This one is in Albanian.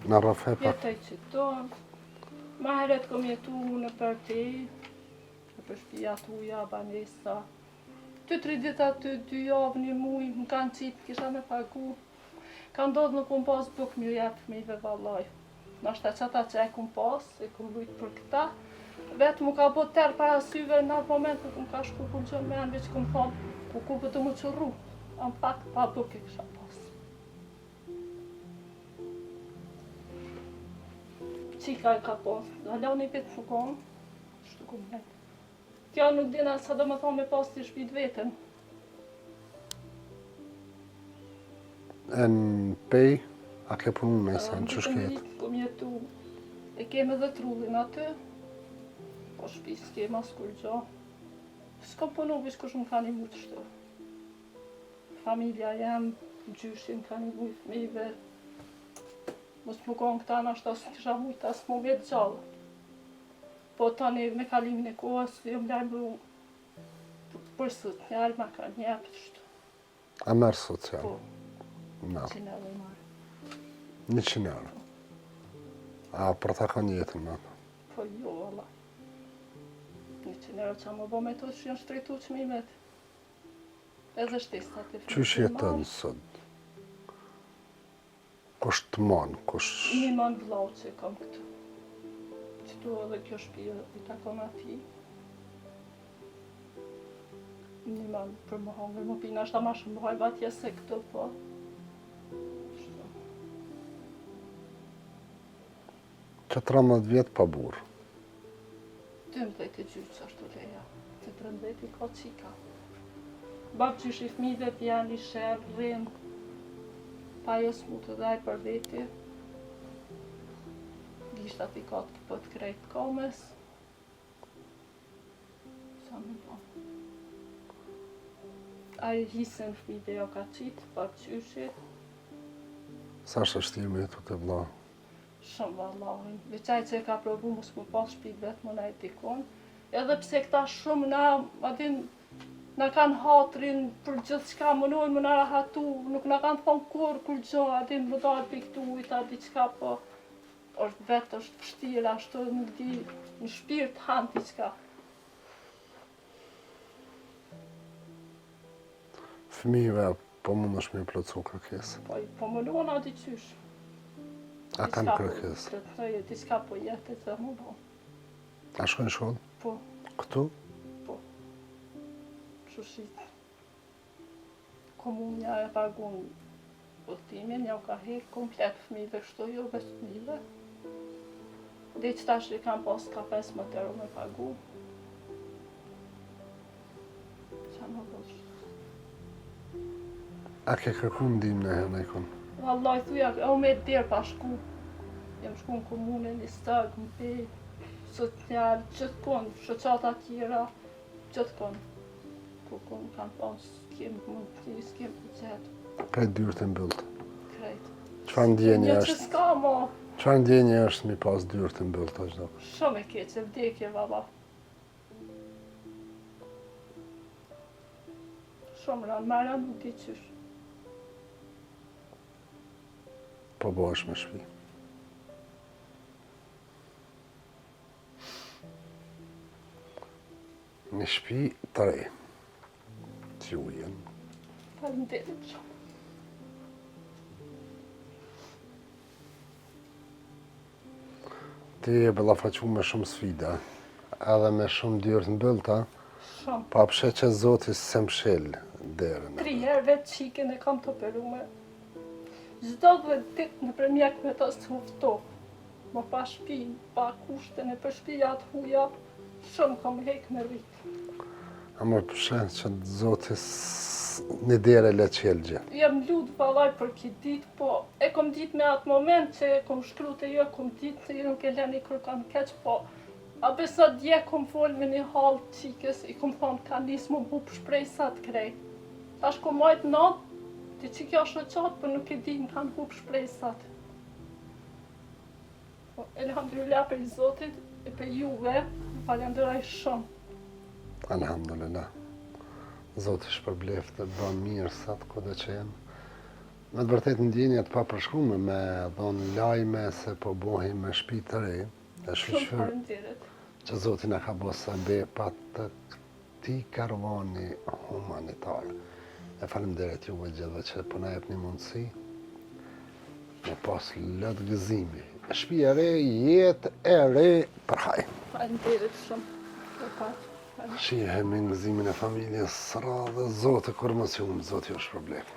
Në rrëfe pak. Jetoj qëto. Ma heret kom jetu në për te, në për shpia tuja, banesa. 2-3 dita të 2 javë një muj, më kanë qitë, kisha me pagu. Ka ndodhë në kom pas buk më jep fëmijëve vallaj. Nashta qata që e kom pas, e kom lujt për këta. Vetë mu ka bot tërë para syve në atë moment ku ka shku ku gjën me anë, veç kom thonë, ku pëtë mu qërru. Am pak pa buk e kisha pas. Qika e ka pas, halja një vetë më konë, shtu kom nejtë. Tja nuk dina sa do më thonë me pas të shpit vetën. E në pej, a ke punu nësa, në që shket? Kom jetu, e kem edhe trullin aty, po shpi s'kem as kur gjo. S'kom punu, vish kush më ka një mutë shtë. Familja jem, gjyshin ka një mujtë fëmijëve. Mos më konë këta në ashtë asë kisha mujtë asë më vetë gjallë. Po tani me kalimin e kohës, jom lajmëru për sot, një alma ka një epë shtë. A merë social? Po, No. 100 euro i marë. 100 euro. A për ta ka njetën me ato? Po jo, valla. 100 euro që më bo me to që janë shtrejtu qmimet. Edhe shtesat e Qysh jetën sot? Kush të manë, kush... Një manë vlau që kam këtu. Qëtu edhe kjo shpia i takon ati. Një manë për më hongër, më pina ashta ma shumë bëhaj batje se këtu, po. 14 vjetë pa burë. 12 e gjyqë ashtu leja. 13 i ka qika. Bab që shi fmive pjanë i shërë, rrinë. Pa jo s'mu të dhaj për veti. Gishtat i ka të pët krejt komës. Sa më po. A i hisën fmive jo ka qitë, bab qyshi. Sa është shtimi të të vla? Shumë vallahin. Veçaj që e ka provu mos më pas shpit vetë më na e tikon. Edhe pse këta shumë na kanë hatrin për gjithë qka mënojnë më na rahatu, nuk na kanë thonë kur gjo, adin më dalë për këtu ujta, diqka po, është vetë, është vështirë, ashtu nuk di, në shpirt hanë diqka. Fëmijëve, po mund është me plotësu kërkesë? Po mënojnë ati qysh. A kanë kërkesë? Kërkesë, diqka po jetë të më bo. A shkojnë shkollë? Po. Këtu? Po. Shushit. Komunja e pagun udhtimin, ja u ka hekë komplet fëmijëve kështu, jo veç fëmijëve. Dhe që tash i kam pas ka 15 euro me pagu. Qa në bësh? A ke kërku ndim në herë në ikon? Vallaj, thuja, o me dirë pa shku. Jem shku në komune, një stëg, në pej, socialë, gjithë konë, shoqata tjera, gjithë konë. Ku konë kanë pas, s'kem mundti, s'kem budget. Krejt dyrë të mbyllët. Krejt. Çfarë ndjenje Një që është? s'ka mo. Çfarë ndjenje është mi pas dyrë të mbyllët ashtë do? Shumë e keqe, vdekje, valla. Shumë ranë, marra nuk di qysh. Po bëhesh me shpi. Një shpi të re. Që u jenë. Faleminderit shumë. Ti e ballafaqu me shumë sfida, edhe me shumë dyrë të mbyllta, Shumë. pa pshe që Zoti se mshel derën. 3 herë vetë qikin e kam të operume. Çdo 10 ditë në për mjek me të s'hufto. Më pa shpi, pa kushten e për shpia të huja, shumë kam hek me rritë. A më pshe që Zoti në derë le qelgje. Jem lutë vallaj për këtë ditë, po e kom ditë me atë moment që e kom shkru të jo, kom ditë se nuk e leni kërkan keq, po a besa dje kom fol me një halë qikës, i kom thonë ka nisë më bu për shprejsat krejt. Tash kom majtë natë, ti që kjo shoqat, për nuk e di më kanë hu për shprejsat. Po, elhamdulillah për Zotit e për juve, falenderoj shumë. Alhamdulillah. Zoti shpërbleft të bën mirë sa të kode që jenë. Me të vërtet ndjenja të papërshkrume me dhonë lajme se po bohi me shtëpi të re, e Shumë shqyr faleminderit. që Zoti na ka bërë sebepat të këtij karvani humanitar. E faleminderit juve gjithëve që po na jepni mundësi me pas lot gëzimi. Shtëpia e re, jetë e re për haj. Faleminderit shumë. Për pak. Shihemi në gëzimin e familjes së radhë, Zoti kur mos ju, Zoti është problem.